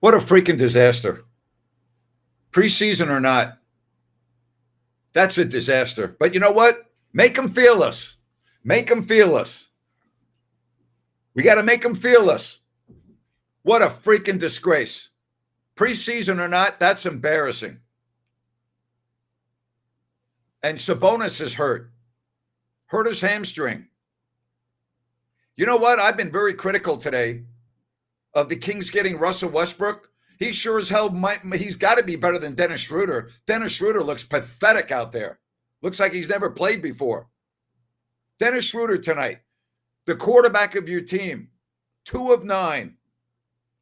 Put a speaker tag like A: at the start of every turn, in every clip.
A: What a freaking disaster. Preseason or not, that's a disaster. But you know what? Make them feel us. Make them feel us. We got to make them feel us. What a freaking disgrace. Preseason or not, that's embarrassing. And Sabonis is hurt his hamstring. You know what? I've been very critical today of the Kings getting Russell Westbrook. He sure as hell he's got to be better than Dennis Schroeder. Dennis Schroeder looks pathetic out there. Looks like he's never played before. Dennis Schroeder tonight, the quarterback of your team, 2 of 9.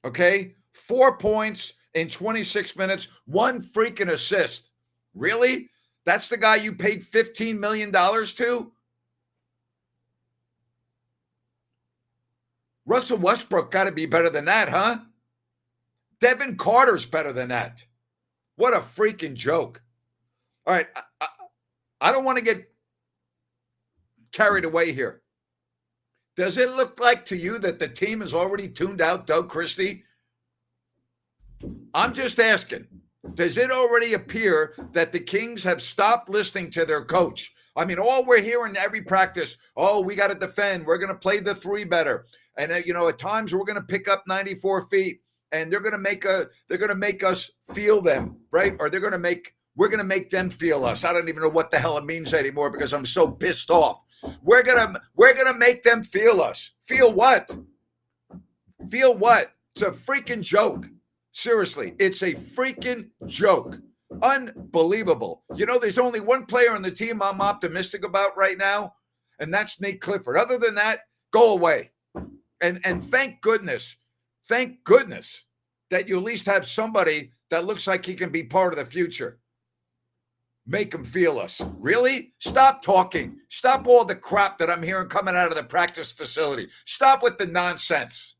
A: Okay? 4 points in 26 minutes, 1 freaking assist. Really? That's the guy you paid $15 million to? Russell Westbrook got to be better than that, huh? Devin Carter's better than that. What a freaking joke. All right, I don't want to get carried away here. Does it look like to you that the team has already tuned out Doug Christie? I'm just asking. Does it already appear that the Kings have stopped listening to their coach? I mean, all we're hearing every practice, oh, we got to defend. We're going to play the 3 better. And, at times we're going to pick up 94 feet and they're going to make us feel them, right? Or we're going to make them feel us. I don't even know what the hell it means anymore because I'm so pissed off. We're going to make them feel us. Feel what? Feel what? It's a freaking joke. Seriously, it's a freaking joke. Unbelievable. There's only one player on the team I'm optimistic about right now, and that's Nate Clifford. Other than that, go away. And thank goodness that you at least have somebody that looks like he can be part of the future. Make him feel us. Really? Stop talking. Stop all the crap that I'm hearing coming out of the practice facility. Stop with the nonsense.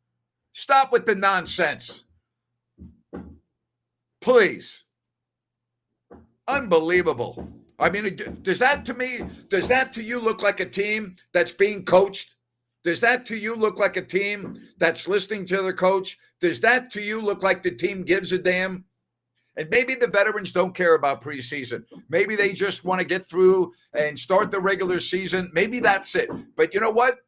A: Stop with the nonsense. Please. Unbelievable. I mean, does that to you look like a team that's being coached? Does that to you look like a team that's listening to their coach? Does that to you look like the team gives a damn? And maybe the veterans don't care about preseason. Maybe they just want to get through and start the regular season. Maybe that's it. But you know what?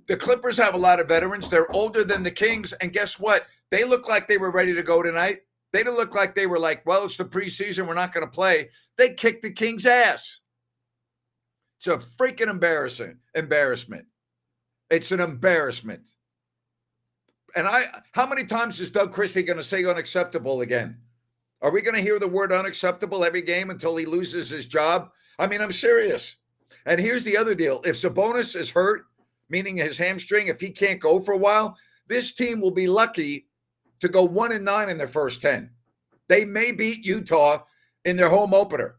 A: The Clippers have a lot of veterans. They're older than the Kings. And guess what? They look like they were ready to go tonight. They didn't look like they were like, well, it's the preseason. We're not going to play. They kicked the Kings' ass. It's a freaking embarrassment. It's an embarrassment. And how many times is Doug Christie going to say unacceptable again? Are we going to hear the word unacceptable every game until he loses his job? I mean, I'm serious. And here's the other deal. If Sabonis is hurt, meaning his hamstring, if he can't go for a while, this team will be lucky to go 1-9 in their first 10. They may beat Utah in their home opener.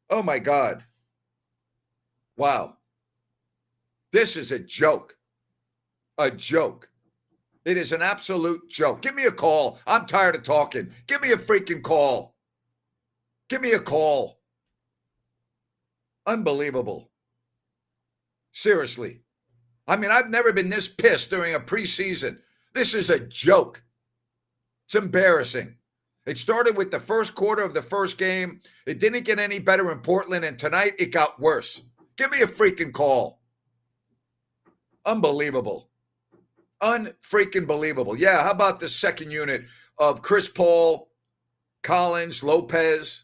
A: Oh, my God. Wow. This is a joke. A joke. It is an absolute joke. Give me a call. I'm tired of talking. Give me a freaking call. Give me a call. Unbelievable. Seriously. I mean, I've never been this pissed during a preseason. This is a joke. It's embarrassing. It started with the first quarter of the first game. It didn't get any better in Portland, and tonight it got worse. Give me a freaking call. Unbelievable. Unfreaking believable. Yeah, how about the second unit of Chris Paul, Collins, Lopez?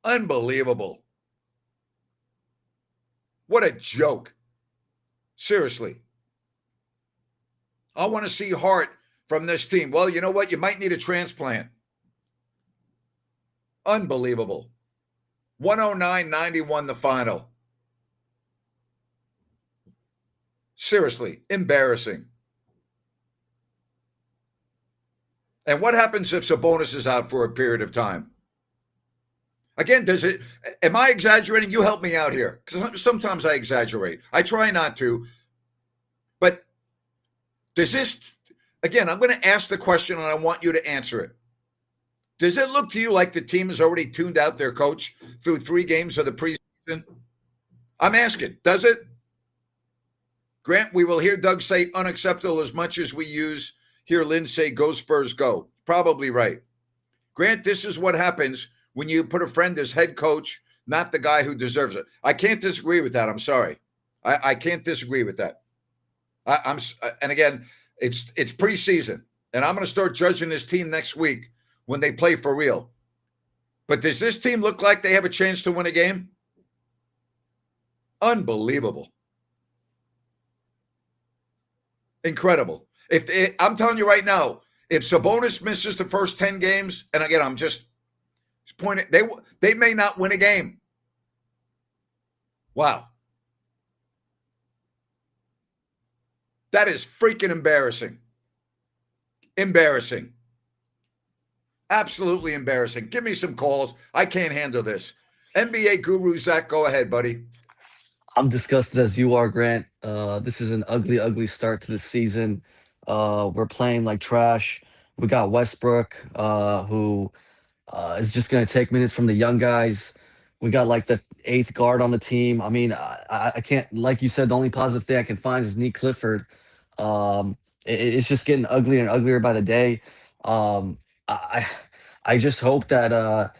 A: Unbelievable. What a joke. Seriously. I want to see heart from this team. Well, you know what? You might need a transplant. Unbelievable. 109-91 the final. Seriously, embarrassing. And what happens if Sabonis is out for a period of time? Again, am I exaggerating? You help me out here. Because sometimes I exaggerate. I try not to. But does this, again, I'm going to ask the question and I want you to answer it. Does it look to you like the team has already tuned out their coach through 3 games of the preseason? I'm asking, does it? Grant, we will hear Doug say unacceptable as much as we use, hear Lynn say, "Go Spurs, go." Probably right. Grant, this is what happens when you put a friend as head coach, not the guy who deserves it. I can't disagree with that. I'm sorry. I can't disagree with that. And again, it's preseason, and I'm going to start judging this team next week when they play for real. But does this team look like they have a chance to win a game? Unbelievable. Incredible. I'm telling you right now, if Sabonis misses the first 10 games, and again, I'm just pointing, they may not win a game. Wow. That is freaking embarrassing. Embarrassing. Absolutely embarrassing. Give me some calls. I can't handle this. NBA guru Zach, go ahead, buddy.
B: I'm disgusted as you are, Grant. This is an ugly, ugly start to the season. We're playing like trash. We got Westbrook, who is just going to take minutes from the young guys. We got like the eighth guard on the team. I mean, I can't, like you said, the only positive thing I can find is Nick Clifford. It's just getting uglier and uglier by the day. Um, I just hope that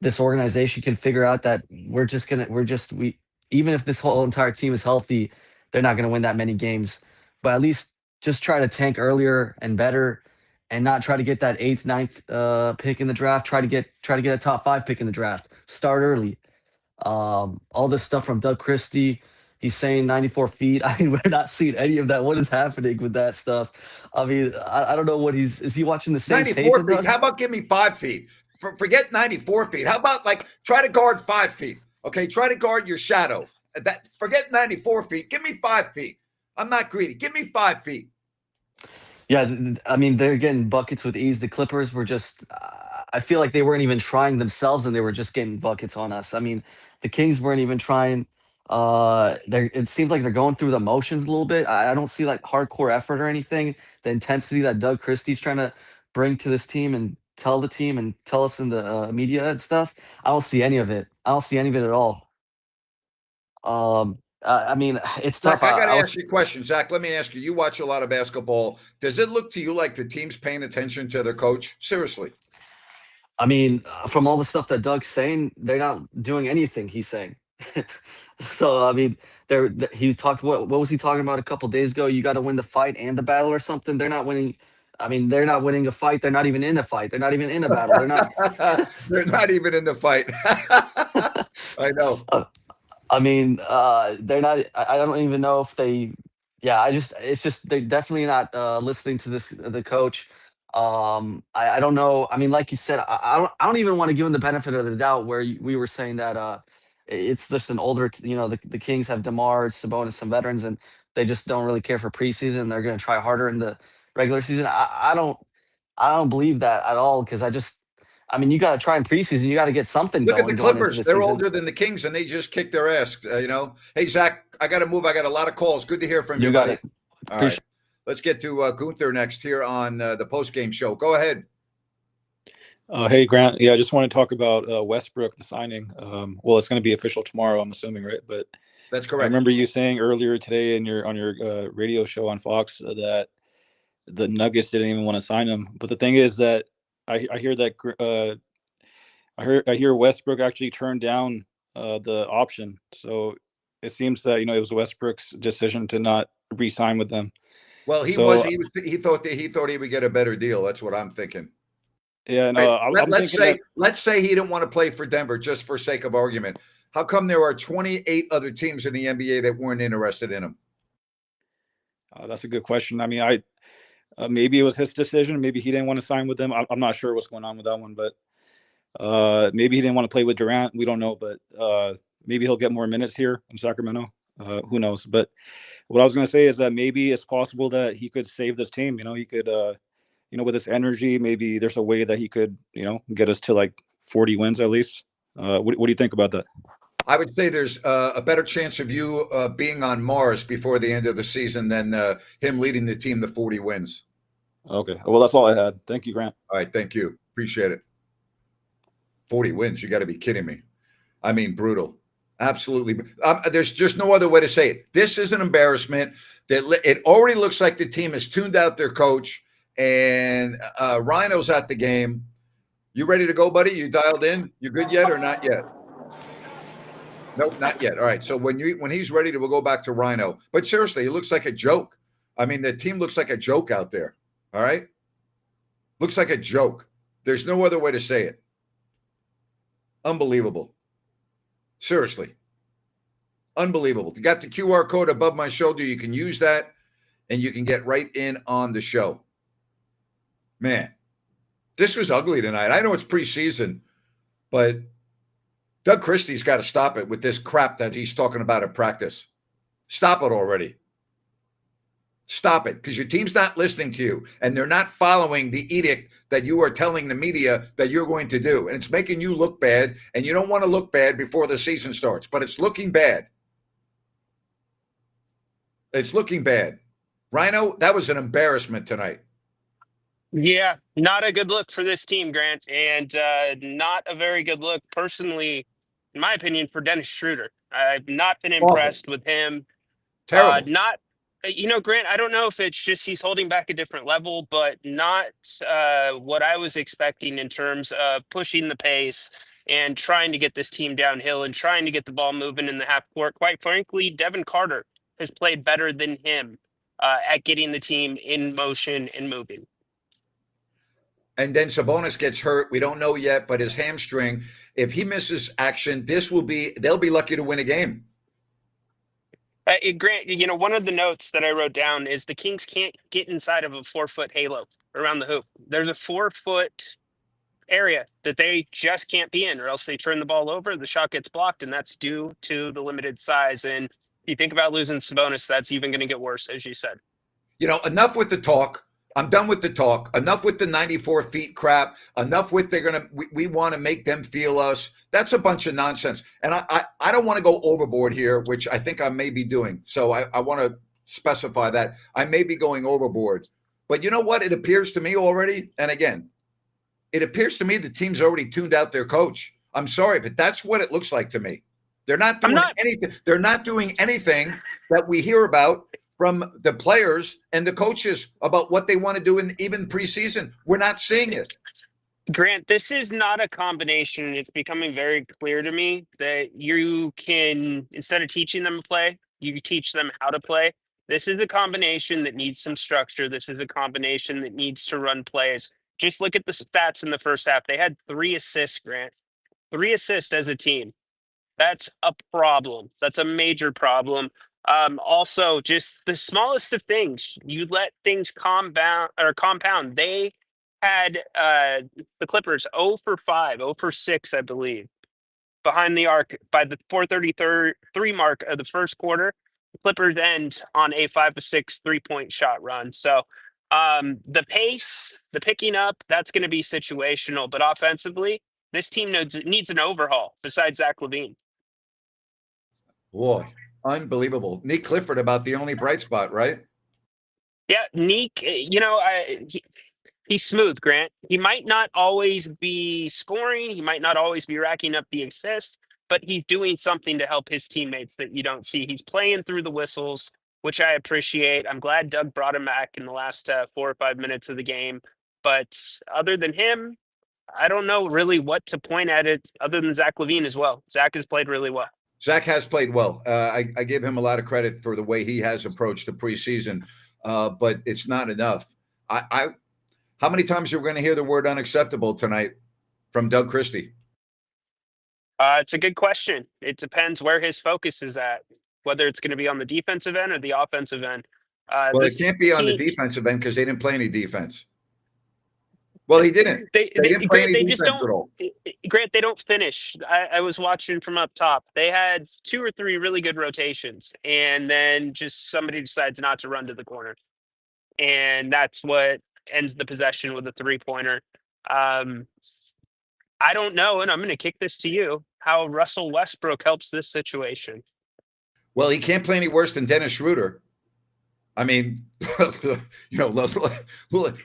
B: this organization can figure out that we even if this whole entire team is healthy, they're not gonna win that many games. But at least just try to tank earlier and better and not try to get that eighth, ninth pick in the draft. Try to get a top 5 pick in the draft. Start early. All this stuff from Doug Christie. He's saying 94 feet. I mean, we're not seeing any of that. What is happening with that stuff? I mean, I don't know what is he watching the same tape
A: 94
B: as
A: feet. How
B: us?
A: about give me 5 feet? Forget 94 feet. How about like try to guard 5 feet? Okay, try to guard your shadow. Forget 94 feet. Give me 5 feet. I'm not greedy. Give me 5 feet.
B: Yeah, I mean, they're getting buckets with ease. The Clippers were just, I feel like they weren't even trying themselves and they were just getting buckets on us. I mean, the Kings weren't even trying. It seems like they're going through the motions a little bit. I don't see like hardcore effort or anything. The intensity that Doug Christie's trying to bring to this team and tell the team and tell us in the media and stuff. I don't see any of it. I don't see any of it at all. I mean, it's tough.
A: Zach, I got to
B: I
A: ask
B: was
A: you a question. Zach, let me ask you. You watch a lot of basketball. Does it look to you like the team's paying attention to their coach? Seriously.
B: I mean, from all the stuff that Doug's saying, they're not doing anything he's saying. So I mean, he talked. What was he talking about a couple days ago? You got to win the fight and the battle or something. They're not winning. I mean, they're not winning a fight. They're not even in a fight. They're not even in a battle. They're not.
A: They're not even in the fight. I know.
B: I mean, they're not. I don't even know if they. Yeah, it's just they're definitely not listening to the coach. I don't know. I mean, like you said, I don't even want to give him the benefit of the doubt. Where we were saying that it's just an older. The Kings have DeMar, Sabonis, some veterans, and they just don't really care for preseason. They're going to try harder in the regular season. I don't believe that at all because I mean, you got to try in preseason. You got to get something
A: Look at the
B: going into
A: Clippers.
B: the
A: They're
B: season.
A: older than the Kings, and they just kicked their ass. Hey, Zach, I got to move. I got a lot of calls. Good to hear from you,
B: You got
A: buddy.
B: it.
A: All right. Let's get to Gunther next here on the postgame show. Go ahead.
C: Hey, Grant. Yeah, I just want to talk about Westbrook, the signing. Well, it's going to be official tomorrow, I'm assuming, right? But
A: That's
C: I
A: correct.
C: remember you saying earlier today on your radio show on Fox that the Nuggets didn't even want to sign him. But the thing is that I hear that I hear Westbrook actually turned down the option. So it seems that it was Westbrook's decision to not re-sign with them.
A: Well, he
C: So
A: thought he would get a better deal. That's what I'm thinking.
C: yeah, and
A: Right.
C: I'm thinking that
A: Let's say he didn't want to play for Denver, just for sake of argument. How come there are 28 other teams in the NBA that weren't interested in him?
C: that's a good question. I mean, maybe it was his decision. Maybe he didn't want to sign with them. I'm not sure what's going on with that one, but maybe he didn't want to play with Durant. We don't know, but maybe he'll get more minutes here in Sacramento. Who knows? But what I was going to say is that maybe it's possible that he could save this team. He could, with his energy, maybe there's a way that he could, get us to like 40 wins at least. What do you think about that?
A: I would say there's a better chance of you being on Mars before the end of the season than him leading the team to 40 wins.
C: Okay. Well, that's all I had. Thank you, Grant.
A: All right. Thank you. Appreciate it. 40 wins. You got to be kidding me. I mean, brutal. Absolutely. There's just no other way to say it. This is an embarrassment. It already looks like the team has tuned out their coach, and Rhino's at the game. You ready to go, buddy? You dialed in? You good yet or not yet? Nope, not yet. All right. So when he's ready, we'll go back to Rhino. But seriously, it looks like a joke. I mean, the team looks like a joke out there. All right. Looks like a joke. There's no other way to say it. Unbelievable. Seriously. Unbelievable. You got the QR code above my shoulder. You can use that and you can get right in on the show. Man, this was ugly tonight. I know it's preseason, but Doug Christie's got to stop it with this crap that he's talking about at practice. Stop it already. Stop it, because your team's not listening to you, and they're not following the edict that you are telling the media that you're going to do. And it's making you look bad, and you don't want to look bad before the season starts, but it's looking bad. It's looking bad. Rhino, that was an embarrassment tonight.
D: Yeah, not a good look for this team, Grant, and not a very good look personally, in my opinion, for Dennis Schroeder. I've not been impressed with him.
A: Terrible.
D: Grant, I don't know if it's just he's holding back a different level, but not what I was expecting in terms of pushing the pace and trying to get this team downhill and trying to get the ball moving in the half court. Quite frankly, Devin Carter has played better than him at getting the team in motion and moving.
A: And then Sabonis gets hurt. We don't know yet, but his hamstring, if he misses action, they'll be lucky to win a game.
D: Grant, one of the notes that I wrote down is the Kings can't get inside of a 4-foot halo around the hoop. There's a 4-foot area that they just can't be in, or else they turn the ball over, the shot gets blocked, and that's due to the limited size. And if you think about losing Sabonis, that's even going to get worse, as you said.
A: Enough with the talk. I'm done with the talk. Enough with the 94 feet crap. Enough with we want to make them feel us. That's a bunch of nonsense. And I don't want to go overboard here, which I think I may be doing. So I want to specify that I may be going overboard. But you know what? It appears to me already, and again, it appears to me the team's already tuned out their coach. I'm sorry, but that's what it looks like to me. They're not doing anything. They're not doing anything that we hear about from the players and the coaches about what they want to do in even preseason. We're not seeing it.
D: Grant, this is not a combination. It's becoming very clear to me that you can, instead of teaching them to play, you teach them how to play. This is a combination that needs some structure. This is a combination that needs to run plays. Just look at the stats in the first half. They had 3 assists, Grant. 3 assists as a team. That's a problem. That's a major problem. Also, just the smallest of things. You let things compound. They had the Clippers 0 for 5, 0 for 6, I believe, behind the arc by the 4:33 mark of the first quarter. The Clippers end on a 5 of 6 3-point shot run. So the pace, the picking up, that's going to be situational. But offensively, this team needs an overhaul besides Zach LaVine.
A: Boy, unbelievable. Nick Clifford about the only bright spot, right?
D: Yeah, Nick, he's smooth, Grant. He might not always be scoring. He might not always be racking up the assists, but he's doing something to help his teammates that you don't see. He's playing through the whistles, which I appreciate. I'm glad Doug brought him back in the last 4 or 5 minutes of the game. But other than him, I don't know really what to point at it other than Zach LaVine as well. Zach has played really well.
A: Zach has played well. I give him a lot of credit for the way he has approached the preseason, but it's not enough. How many times are we going to hear the word unacceptable tonight from Doug Christie?
D: It's a good question. It depends where his focus is at, whether it's going to be on the defensive end or the offensive end.
A: Well, it can't be on the defensive end because they didn't play any defense. Well, he didn't. They didn't play any defense at all.
D: Grant, they don't finish. I was watching from up top. They had 2 or 3 really good rotations, and then just somebody decides not to run to the corner. And that's what ends the possession with a 3-pointer. I don't know, and I'm going to kick this to you, how Russell Westbrook helps this situation.
A: Well, he can't play any worse than Dennis Schroeder. I mean,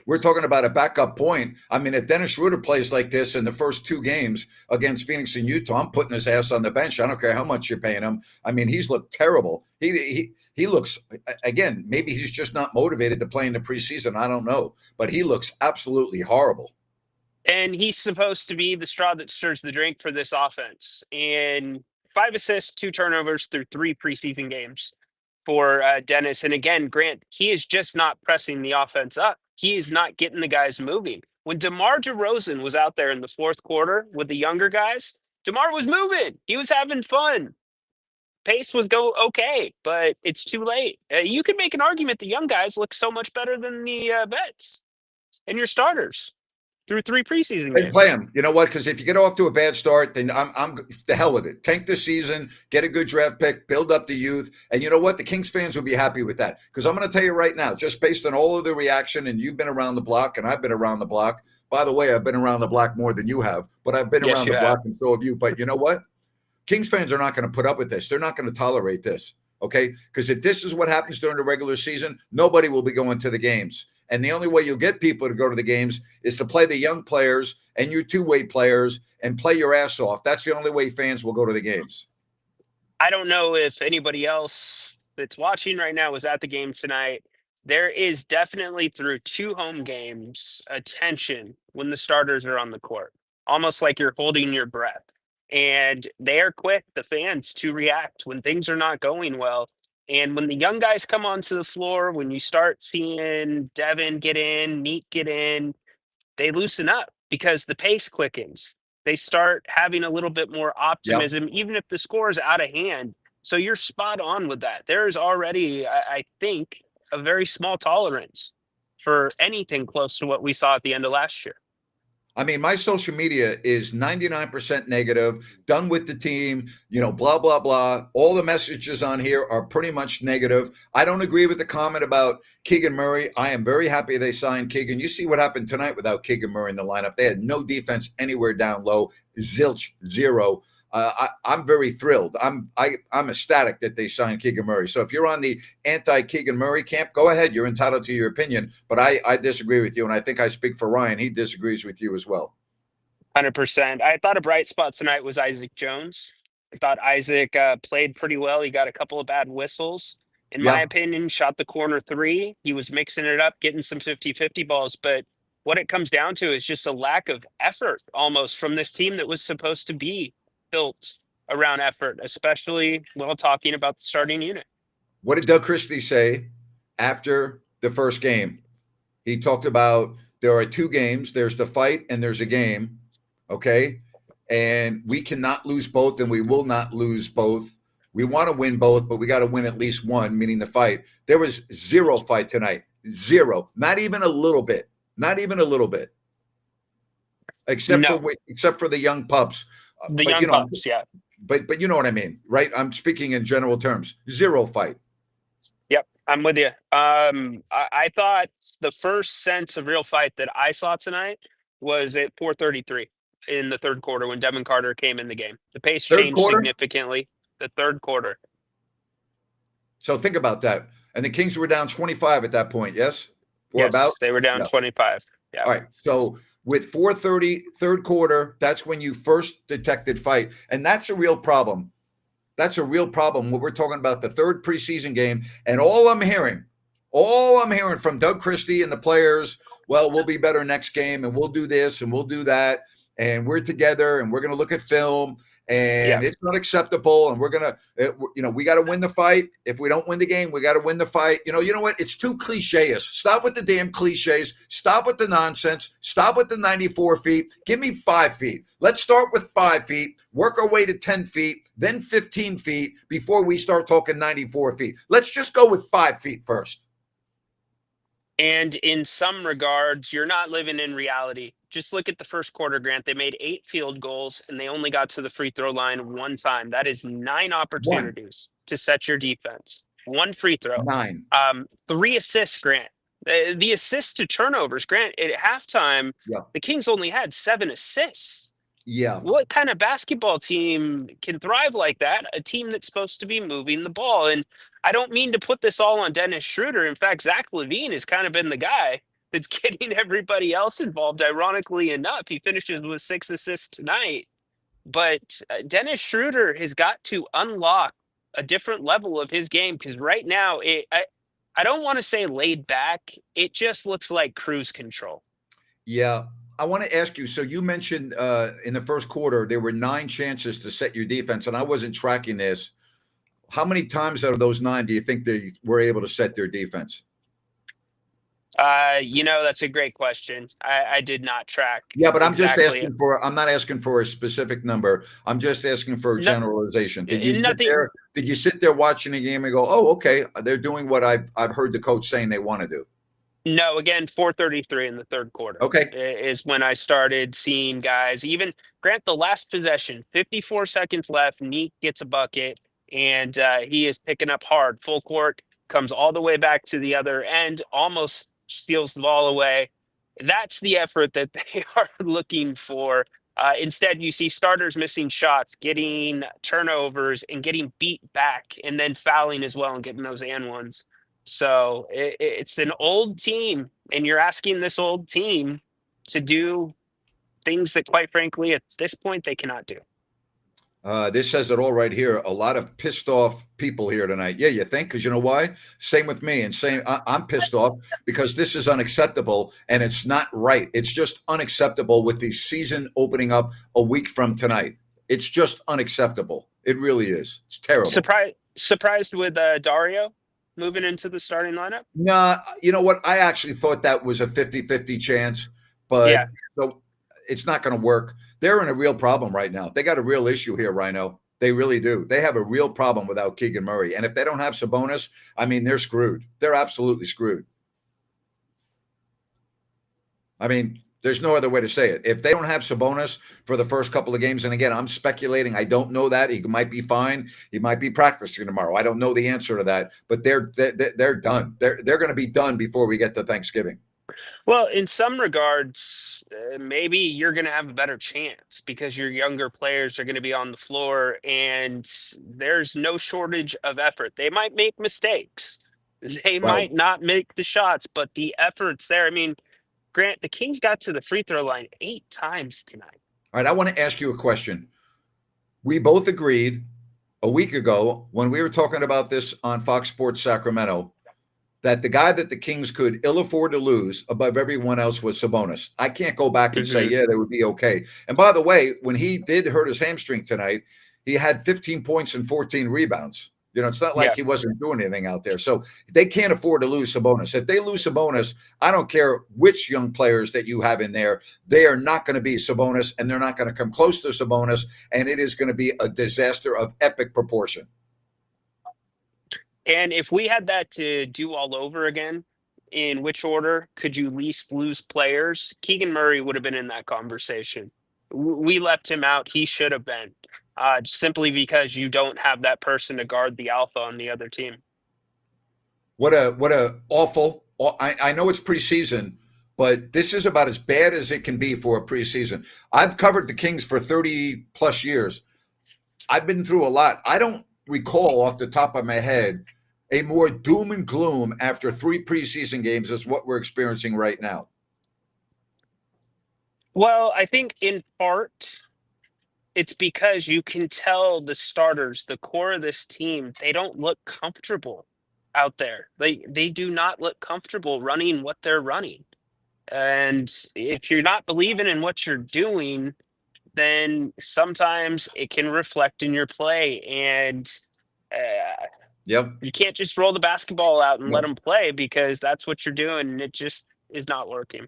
A: we're talking about a backup point. I mean, if Dennis Schroeder plays like this in the first 2 games against Phoenix and Utah, I'm putting his ass on the bench. I don't care how much you're paying him. I mean, he's looked terrible. He looks, again, maybe he's just not motivated to play in the preseason. I don't know, but he looks absolutely horrible.
D: And he's supposed to be the straw that stirs the drink for this offense. And 5 assists, 2 turnovers through 3 preseason games for Dennis. And again, Grant, he is just not pressing the offense up. He is not getting the guys moving. When DeMar DeRozan was out there in the 4th quarter with the younger guys, DeMar was moving. He was having fun. Pace was okay, but it's too late. You could make an argument the young guys look so much better than the vets and your starters through 3 preseason
A: They
D: games.
A: play him. You know what? Because if you get off to a bad start, then I'm the hell with it. Tank the season, get a good draft pick, build up the youth, and you know what? The Kings fans will be happy with that. Because I'm going to tell you right now, just based on all of the reaction, and you've been around the block, and I've been around the block. By the way, I've been around the block more than you have, but I've been
D: Yes,
A: around
D: you
A: the
D: have.
A: block, and so have you. But you know what? Kings fans are not going to put up with this. They're not going to tolerate this. Okay, because if this is what happens during the regular season, nobody will be going to the games. And the only way you'll get people to go to the games is to play the young players and your two-way players and play your ass off. That's the only way fans will go to the games.
D: I don't know if anybody else that's watching right now was at the game tonight. There is definitely through 2 home games a tension when the starters are on the court, almost like you're holding your breath. And they are quick, the fans, to react when things are not going well. And when the young guys come onto the floor, when you start seeing Devin get in, Neat get in, they loosen up because the pace quickens. They start having a little bit more optimism, even if the score is out of hand. So you're spot on with that. There's already, I think, a very small tolerance for anything close to what we saw at the end of last year.
A: I mean, my social media is 99% negative, done with the team, blah, blah, blah. All the messages on here are pretty much negative. I don't agree with the comment about Keegan Murray. I am very happy they signed Keegan. You see what happened tonight without Keegan Murray in the lineup. They had no defense anywhere down low, zilch, zero. I'm very thrilled. I'm ecstatic that they signed Keegan Murray. So if you're on the anti-Keegan Murray camp, go ahead. You're entitled to your opinion. But I disagree with you, and I think I speak for Ryan. He disagrees with you as well.
D: 100%. I thought a bright spot tonight was Isaac Jones. I thought Isaac played pretty well. He got a couple of bad whistles. In my opinion, shot the corner 3. He was mixing it up, getting some 50-50 balls. But what it comes down to is just a lack of effort almost from this team that was supposed to be built around effort, especially while talking about the starting unit.
A: What did Doug Christie say after the first game? He talked about there are 2 games. There's the fight and there's a game. Okay. And we cannot lose both, and we will not lose both. We want to win both, but we got to win at least one, meaning the fight. There was 0 fight tonight. 0. Not even a little bit. Not even a little bit. Except for the young pups.
D: The young pups, yeah.
A: But you know what I mean, right? I'm speaking in general terms. 0 fight.
D: Yep, I'm with you. I thought the first sense of real fight that I saw tonight was at 4:33 in the 3rd quarter when Devin Carter came in the game. The pace changed significantly. The 3rd quarter.
A: So think about that. And the Kings were down 25 at that point, yes?
D: They were down 25. Yeah.
A: All right. So with 4:30, 3rd quarter, that's when you first detected fight. And that's a real problem. That's a real problem when we're talking about the 3rd preseason game. And all I'm hearing from Doug Christie and the players, well, we'll be better next game, and we'll do this and we'll do that. And we're together, and we're going to look at film, and it's not acceptable. And we're going to, we got to win the fight. If we don't win the game, we got to win the fight. You know what? It's too cliche-ish. Stop with the damn cliches. Stop with the nonsense. Stop with the 94 feet. Give me 5 feet. Let's start with 5 feet, work our way to 10 feet, then 15 feet before we start talking 94 feet. Let's just go with 5 feet first.
D: And in some regards, you're not living in reality. Just look at the 1st quarter, Grant. They made 8 field goals, and they only got to the free throw line 1 time. That is 9 opportunities to set your defense. 1 free throw.
A: 9.
D: 3 assists, Grant. The assists to turnovers, Grant, at halftime, the Kings only had 7 assists.
A: Yeah.
D: What kind of basketball team can thrive like that? A team that's supposed to be moving the ball. And I don't mean to put this all on Dennis Schroeder. In fact, Zach LaVine has kind of been the guy that's getting everybody else involved. Ironically enough, he finishes with 6 assists tonight. But Dennis Schroeder has got to unlock a different level of his game because right now, I don't want to say laid back. It just looks like cruise control.
A: Yeah. I want to ask you. So you mentioned in the first quarter there were 9 chances to set your defense, and I wasn't tracking this. How many times out of those 9 do you think they were able to set their defense?
D: That's a great question. I did not track
A: Yeah, but I'm just
D: exactly.
A: asking for. I'm not asking for a specific number. I'm just asking for a
D: No,
A: generalization. Did you sit
D: nothing.
A: there? Did you sit there watching the game and go, "Oh, okay, they're doing what I've heard the coach saying they want to do"?
D: No, again, 4:33 in the third quarter
A: Okay.
D: is when I started seeing guys. Even Grant, the last possession, 54 seconds left. Neek gets a bucket, and he is picking up hard, full court, comes all the way back to the other end, almost steals the ball away. That's the effort that they are looking for. Instead, you see starters missing shots, getting turnovers, and getting beat back, and then fouling as well and getting those and ones. So it's an old team, and you're asking this old team to do things that, quite frankly, at this point, they cannot do.
A: This says it all right here. A lot of pissed off people here tonight. Yeah, you think? Because you know why? Same with me. And I'm pissed off because this is unacceptable and it's not right. It's just unacceptable with the season opening up a week from tonight. It's just unacceptable. It really is. It's terrible.
D: Surprised with Dario moving into the starting lineup?
A: Nah, you know what? I actually thought that was a 50-50 chance, but
D: Yeah.
A: so it's not going to work. They're in a real problem right now. They got a real issue here, Rhino. They really do. They have a real problem without Keegan Murray. And if they don't have Sabonis, I mean, they're screwed. They're absolutely screwed. I mean, there's no other way to say it. If they don't have Sabonis for the first couple of games, and again, I'm speculating. I don't know that. He might be fine. He might be practicing tomorrow. I don't know the answer to that. But they're done. They're going to be done before we get to Thanksgiving.
D: Well, in some regards, maybe you're going to have a better chance because your younger players are going to be on the floor and there's no shortage of effort. They might make mistakes. They
A: Well,
D: might not make the shots, but the effort's there. I mean, Grant, the Kings got to the free throw line 8 times tonight.
A: all right, I want to ask you a question. We both agreed a week ago when we were talking about this on Fox Sports Sacramento that the guy that the Kings could ill afford to lose above everyone else was Sabonis. I can't go back and say, yeah, they would be okay. And by the way, when he did hurt his hamstring tonight, he had 15 points and 14 rebounds. You know, it's not like he wasn't doing anything out there. So they can't afford to lose Sabonis. If they lose Sabonis, I don't care which young players that you have in there, they are not going to be Sabonis, and they're not going to come close to Sabonis, and it is going to be a disaster of epic proportion.
D: And if we had that to do all over again, in which order could you least lose players? Keegan Murray would have been in that conversation. We left him out. He should have been, simply because you don't have that person to guard the alpha on the other team.
A: What a awful. I know it's preseason, but this is about as bad as it can be for a preseason. I've covered the Kings for 30 plus years. I've been through a lot. I don't recall off the top of my head a more doom and gloom after 3 preseason games as what we're experiencing right now.
D: Well, I think in part it's because you can tell the starters, the core of this team, they don't look comfortable out there. They do not look comfortable running what they're running. And if you're not believing in what you're doing, then sometimes it can reflect in your play. And you can't just roll the basketball out and let them play because that's what you're doing. And it just is not working.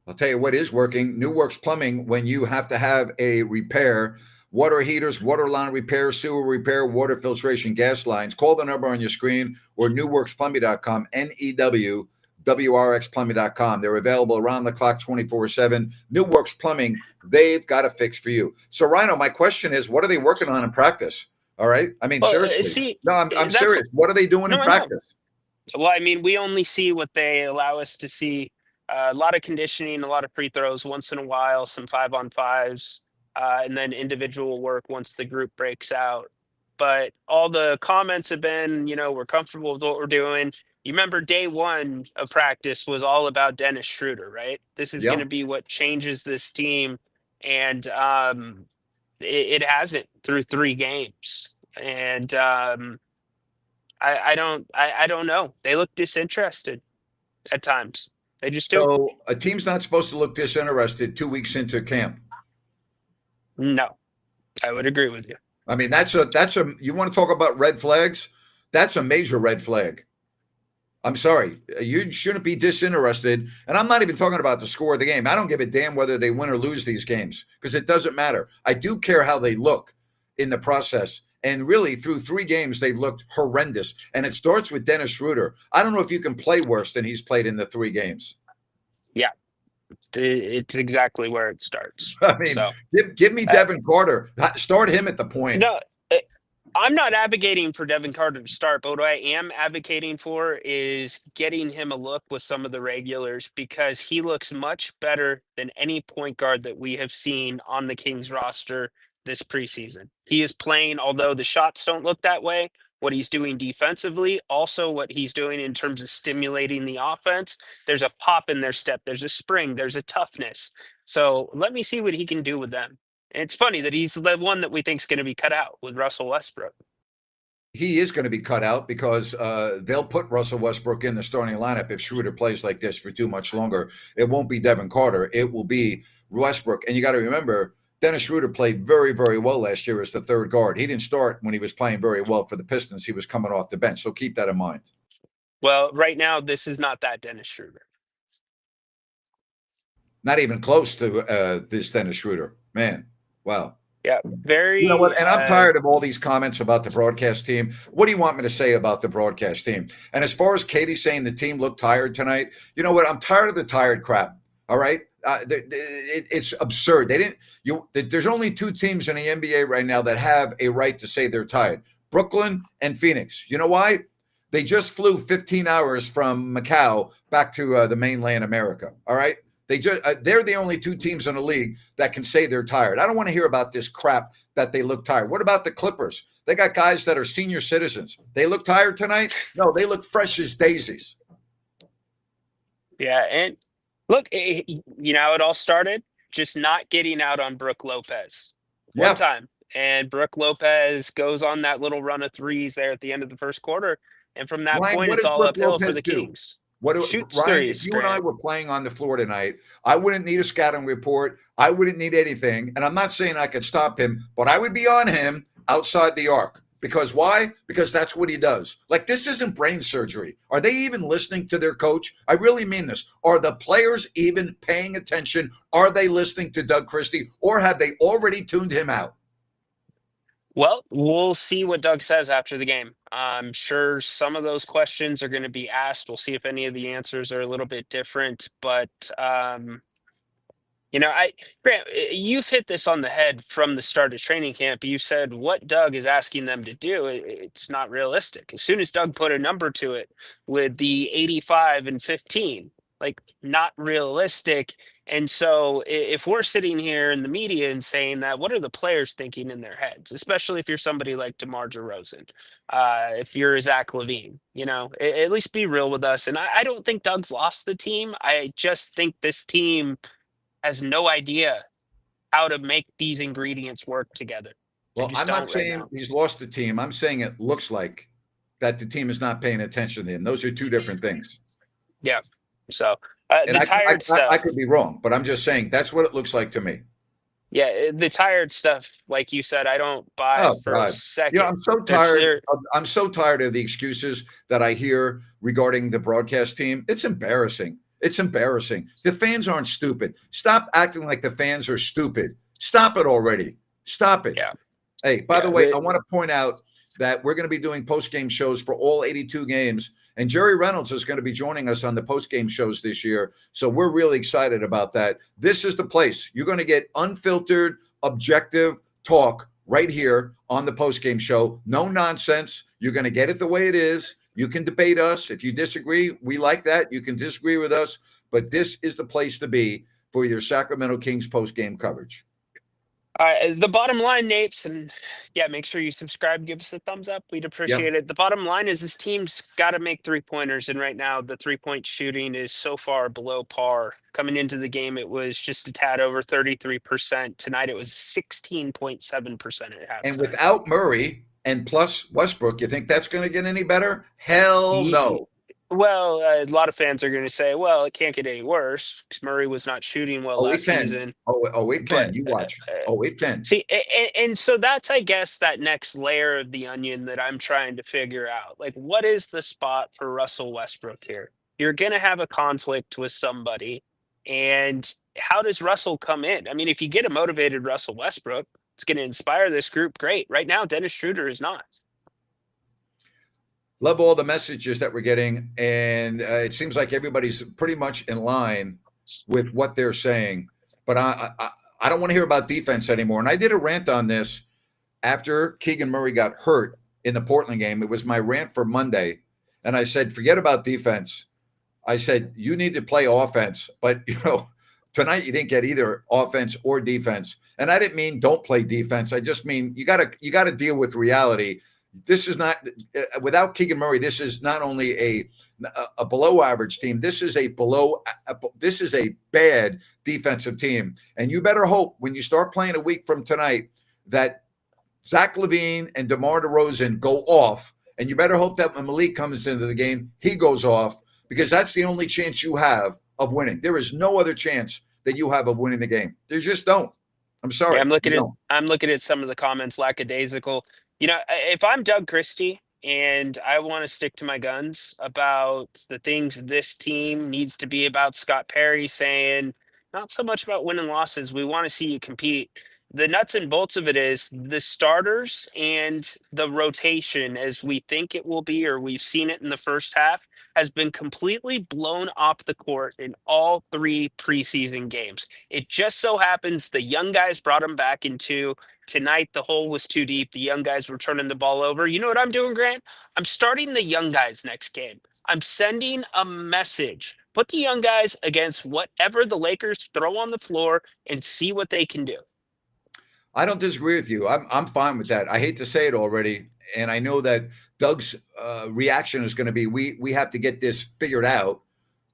A: I'll tell you what is working. New Works Plumbing, when you have to have a repair, water heaters, water line repair, sewer repair, water filtration, gas lines, call the number on your screen or newworksplumbing.com, NEWWRXplumbing.com. They're available around the clock 24/7. New Works Plumbing, they've got a fix for you. So, Rhino, my question is, what are they working on in practice? All right. I mean, seriously. No, I'm serious. What are they doing in practice?
D: Well, I mean, we only see what they allow us to see. A lot of conditioning, a lot of free throws once in a while, some 5-on-5s. and then individual work once the group breaks out. But all the comments have been, we're comfortable with what we're doing. You remember day one of practice was all about Dennis Schroeder, right? This is going to
A: Yep.
D: be what changes this team. And it hasn't through 3 games. And I don't know. They look disinterested at times. They just do.
A: So a team's not supposed to look disinterested 2 weeks into camp.
D: No, I would agree with you.
A: I mean, that's a you want to talk about red flags? That's a major red flag. I'm sorry. You shouldn't be disinterested. And I'm not even talking about the score of the game. I don't give a damn whether they win or lose these games because it doesn't matter. I do care how they look in the process. And really, through 3 games, they've looked horrendous. And it starts with Dennis Schroeder. I don't know if you can play worse than he's played in the 3 games.
D: Yeah, it's exactly where it starts.
A: I mean,
D: So,
A: give me Devin Carter. Start him at the point.
D: no, I'm not advocating for Devin Carter to start, but what I am advocating for is getting him a look with some of the regulars because he looks much better than any point guard that we have seen on the Kings roster this preseason. He is playing, although the shots don't look that way, what he's doing defensively, also what he's doing in terms of stimulating the offense. There's a pop in their step, there's a spring, there's a toughness. So let me see what he can do with them. And it's funny that he's the one that we think is going to be cut out with Russell Westbrook.
A: He is going to be cut out because they'll put Russell Westbrook in the starting lineup if Schroeder plays like this for too much longer. It won't be Devin Carter. It will be Westbrook. And you got to remember, Dennis Schroeder played very, very well last year as the 3rd guard. He didn't start when he was playing very well for the Pistons. He was coming off the bench. So keep that in mind.
D: Well, right now, this is not that Dennis Schroeder.
A: Not even close to this Dennis Schroeder. Man, wow.
D: Yeah, very.
A: You know what? And I'm tired of all these comments about the broadcast team. What do you want me to say about the broadcast team? And as far as Katie saying the team looked tired tonight, you know what? I'm tired of the tired crap. All right. It's absurd. There's only 2 teams in the NBA right now that have a right to say they're tired: Brooklyn and Phoenix. You know why? They just flew 15 hours from Macau back to the mainland America. All right. They're the only 2 teams in the league that can say they're tired. I don't want to hear about this crap that they look tired. What about the Clippers? They got guys that are senior citizens. They look tired tonight? No, they look fresh as daisies.
D: Yeah, and look, how it all started? Just not getting out on Brooke Lopez one time. And Brooke Lopez goes on that little run of threes there at the end of the first quarter. And from that point, it's all uphill for the Kings.
A: Ryan,
D: threes,
A: if you and I were playing on the floor tonight, I wouldn't need a scouting report. I wouldn't need anything. And I'm not saying I could stop him, but I would be on him outside the arc. Because why? Because that's what he does. Like, this isn't brain surgery. Are they even listening to their coach? I really mean this. Are the players even paying attention? Are they listening to Doug Christie? Or have they already tuned him out?
D: Well, we'll see what Doug says after the game. I'm sure some of those questions are going to be asked. We'll see if any of the answers are a little bit different. But, Grant, you've hit this on the head from the start of training camp. You said what Doug is asking them to do, it's not realistic. As soon as Doug put a number to it with the 85 and 15, like, not realistic. And so if we're sitting here in the media and saying that, what are the players thinking in their heads, especially if you're somebody like DeMar DeRozan, if you're Zach LaVine, at least be real with us. And I don't think Doug's lost the team. I just think this team has no idea how to make these ingredients work together.
A: Well, I'm not saying he's lost the team. I'm saying it looks like that the team is not paying attention to him. Those are 2 different things.
D: Yeah. So
A: I could be wrong, but I'm just saying that's what it looks like to me.
D: Yeah, the tired stuff, like you said, I don't buy for a second.
A: I'm so tired. I'm so tired of the excuses that I hear regarding the broadcast team. It's embarrassing. It's embarrassing. The fans aren't stupid. Stop acting like the fans are stupid. Stop it already. Stop it.
D: Yeah.
A: Hey, by the way, I want to point out that we're going to be doing post-game shows for all 82 games. And Jerry Reynolds is going to be joining us on the post-game shows this year. So we're really excited about that. This is the place. You're going to get unfiltered, objective talk right here on the post-game show. No nonsense. You're going to get it the way it is. You can debate us. If you disagree, we like that. You can disagree with us. But this is the place to be for your Sacramento Kings post-game coverage.
D: The bottom line, Napes, and yeah, make sure you subscribe, give us a thumbs up. We'd
A: Yep.
D: appreciate it. The bottom line is this team's got to make 3-pointers, and right now the 3-point shooting is so far below par. Coming into the game, it was just a tad over 33%. Tonight, it was 16.7% at
A: And
D: halftime.
A: without Murray and plus Westbrook, you think that's going to get any better? Hell
D: Ye-
A: no.
D: Well, a lot of fans are going to say, well, it can't get any worse because Murray was not shooting well
A: Oh, it
D: last
A: can.
D: season.
A: Oh, it can.
D: But
A: You watch. Oh, it can.
D: see, and so that's, I guess, that next layer of the onion that I'm trying to figure out. Like, what is the spot for Russell Westbrook here? You're going to have a conflict with somebody. And how does Russell come in? I mean, if you get a motivated Russell Westbrook, it's going to inspire this group. Great. Right now, Dennis Schroeder is not.
A: Love all the messages that we're getting. And it seems like everybody's pretty much in line with what they're saying. But I don't want to hear about defense anymore. And I did a rant on this after Keegan Murray got hurt in the Portland game. It was my rant for Monday. And I said, forget about defense. I said, you need to play offense. But, tonight you didn't get either offense or defense. And I didn't mean don't play defense. I just mean you got to deal with reality. This is not without Keegan Murray. This is not only a below average team. This is a bad defensive team. And you better hope when you start playing a week from tonight that Zach LaVine and DeMar DeRozan go off. And you better hope that when Malik comes into the game, he goes off, because that's the only chance you have of winning. There is no other chance that you have of winning the game. They just don't. I'm sorry.
D: Yeah, I'm looking at some of the comments lackadaisical. If I'm Doug Christie and I want to stick to my guns about the things this team needs to be about, Scott Perry saying, not so much about winning losses. We want to see you compete. The nuts and bolts of it is the starters and the rotation, as we think it will be, or we've seen it in the first half, has been completely blown off the court in all 3 preseason games. It just so happens the young guys brought them back in 2. Tonight, the hole was too deep. The young guys were turning the ball over. You know what I'm doing, Grant? I'm starting the young guys next game. I'm sending a message. Put the young guys against whatever the Lakers throw on the floor and see what they can do.
A: I don't disagree with you. I'm fine with that. I hate to say it already, and I know that Doug's reaction is going to be we have to get this figured out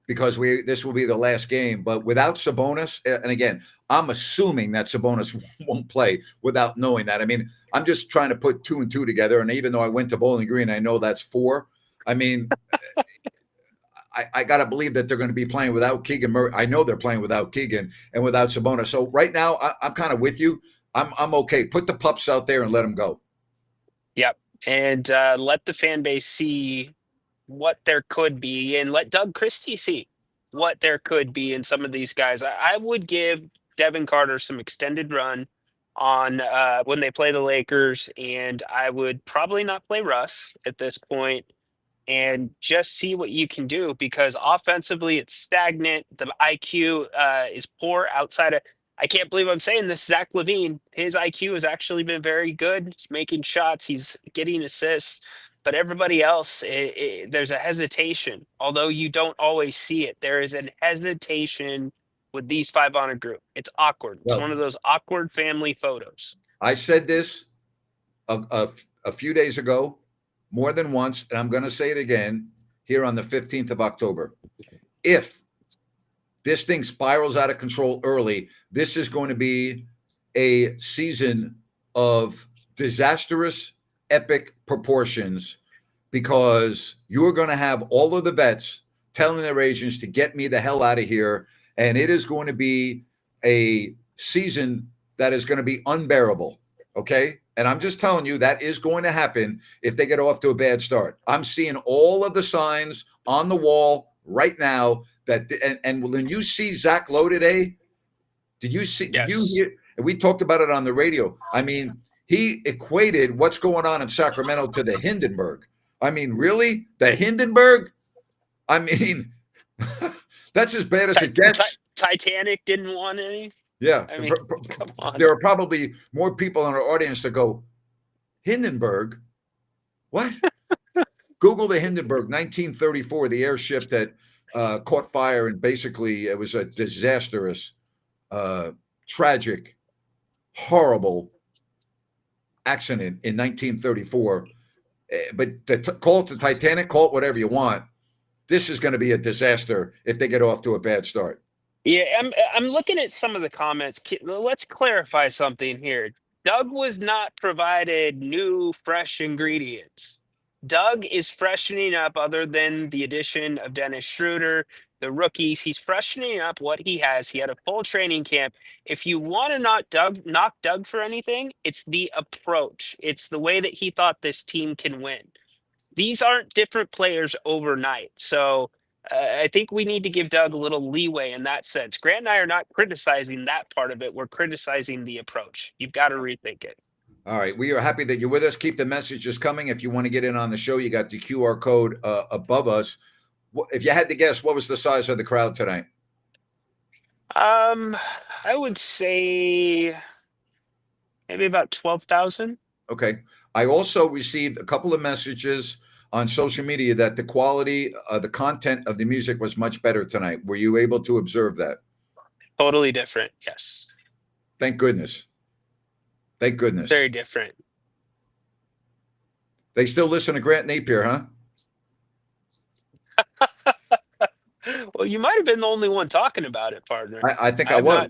A: because this will be the last game. But without Sabonis, and again, I'm assuming that Sabonis won't play without knowing that. I mean, I'm just trying to put 2 and 2 together. And even though I went to Bowling Green, I know that's 4. I mean, I got to believe that they're going to be playing without Keegan Murray. I know they're playing without Keegan and without Sabonis. So right now, I'm kind of with you. I'm okay. Put the pups out there and let them go.
D: Yep. And let the fan base see what there could be, and let Doug Christie see what there could be in some of these guys. I would give Devin Carter some extended run on when they play the Lakers, and I would probably not play Russ at this point and just see what you can do, because offensively it's stagnant. The IQ is poor outside of, I can't believe I'm saying this, Zach LaVine. His IQ has actually been very good. He's making shots, he's getting assists, but everybody else, there's a hesitation. Although you don't always see it, there is an hesitation with these 5 on a group. It's awkward. It's one of those awkward family photos.
A: I said this a few days ago, more than once, and I'm going to say it again here on the 15th of October. If this thing spirals out of control early, this is going to be a season of disastrous, epic proportions, because you're going to have all of the vets telling their agents to get me the hell out of here. And it is going to be a season that is going to be unbearable. Okay. And I'm just telling you that is going to happen if they get off to a bad start. I'm seeing all of the signs on the wall right now that, and when you see Zach Lowe today, did you hear? And we talked about it on the radio. I mean, he equated what's going on in Sacramento to the Hindenburg. I mean, really? The Hindenburg? I mean, that's as bad as it gets.
D: Titanic didn't want any.
A: Yeah.
D: I mean, come on.
A: There are probably more people in our audience that go, Hindenburg? What? Google the Hindenburg, 1934, the airship that caught fire, and basically it was a disastrous, tragic horrible accident in 1934. But call it the Titanic, call it whatever you want. This is going to be a disaster if they get off to a bad start.
D: Yeah, I'm looking at some of the comments. Let's clarify something here. Doug was not provided new, fresh ingredients. Doug is freshening up, other than the addition of Dennis Schroeder, the rookies. He's freshening up what he has. He had a full training camp. If you want to knock Doug for anything, it's the approach. It's the way that he thought this team can win. These aren't different players overnight. So I think we need to give Doug a little leeway in that sense. Grant and I are not criticizing that part of it. We're criticizing the approach. You've got to rethink it.
A: All right. We are happy that you're with us. Keep the messages coming. If you want to get in on the show, you got the QR code above us. If you had to guess, what was the size of the crowd tonight?
D: I would say maybe about 12,000.
A: Okay. I also received a couple of messages on social media that the quality, the content of the music was much better tonight. Were you able to observe that?
D: Totally different. Yes.
A: Thank goodness. Thank goodness.
D: Very different.
A: They still listen to Grant Napier, huh?
D: Well, you might have been the only one talking about it, partner.
A: I think I was.